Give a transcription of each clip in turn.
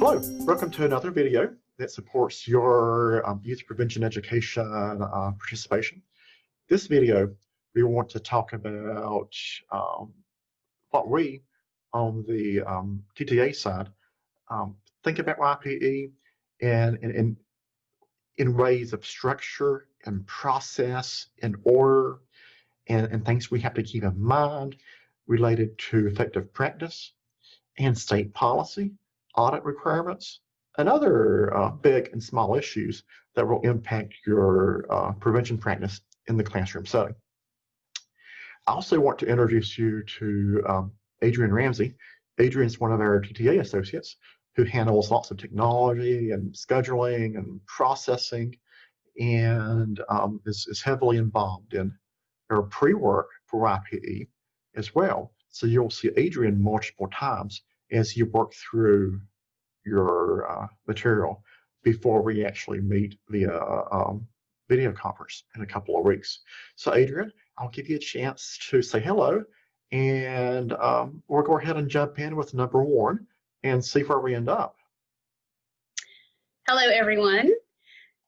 Hello, welcome to another video that supports your youth prevention education participation. This video, we want to talk about what we on the TTA side think about YPE and in ways of structure and process and order and things we have to keep in mind related to effective practice and state policy, audit requirements, and other big and small issues that will impact your prevention practice in the classroom setting. I also want to introduce you to Adrian Ramsey. Adrian is one of our TTA associates who handles lots of technology and scheduling and processing and is heavily involved in our pre-work for YPE as well. So you'll see Adrian multiple times as you work through your material before we actually meet via video conference in a couple of weeks. So Adrian, I'll give you a chance to say hello, and we'll go ahead and jump in with number one and see where we end up. Hello, everyone.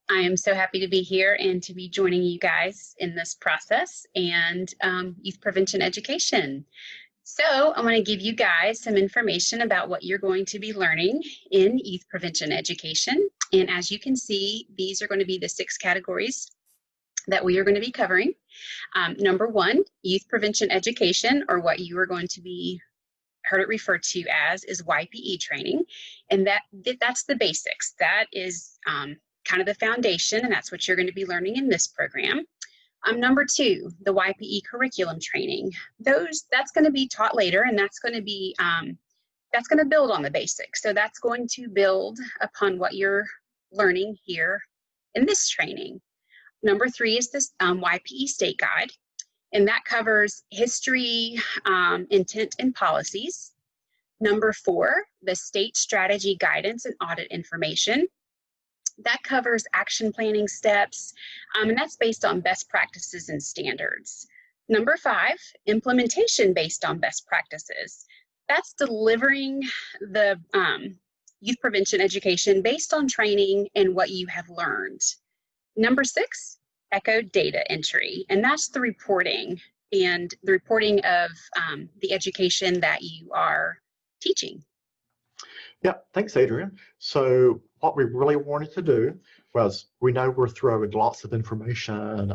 I am so happy to be here and to be joining you guys in this process and youth prevention education. So I'm going to give you guys some information about what you're going to be learning in youth prevention education. And as you can see, these are going to be the 6 categories that we are going to be covering. Number 1, youth prevention education, or what you are going to be heard it referred to as is YPE training. And that's the basics. That is kind of the foundation, and that's what you're going to be learning in this program. Number 2, the YPE curriculum training. That's going to be taught later, and that's going to be that's going to build on the basics. So that's going to build upon what you're learning here in this training. Number 3 is this YPE state guide, and that covers history, intent, and policies. Number 4, the state strategy guidance and audit information. That covers action planning steps, and that's based on best practices and standards. Number 5, implementation based on best practices. That's delivering the youth prevention education based on training and what you have learned. Number 6, echo data entry, and that's the reporting and the reporting of the education that you are teaching. Yeah, thanks, Adrian. So what we really wanted to do was, we know we're throwing lots of information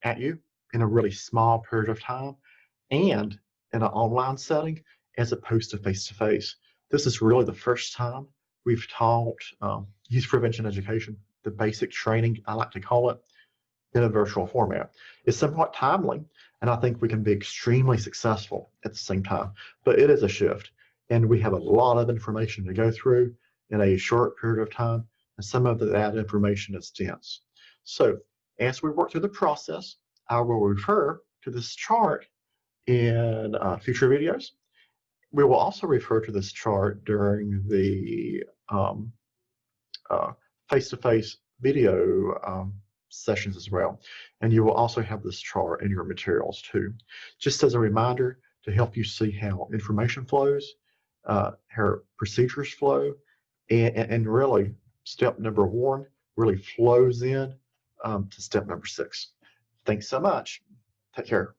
at you in a really small period of time and in an online setting as opposed to face-to-face. This is really the first time we've taught youth prevention education, the basic training, I like to call it, in a virtual format. It's somewhat timely, and I think we can be extremely successful at the same time, but it is a shift. And we have a lot of information to go through in a short period of time, and some of that information is dense. So as we work through the process, I will refer to this chart in future videos. We will also refer to this chart during the face-to-face video sessions as well. And you will also have this chart in your materials too, just as a reminder to help you see how information flows, how procedures flow, and really step number 1 really flows in to step number 6. Thanks so much. Take care.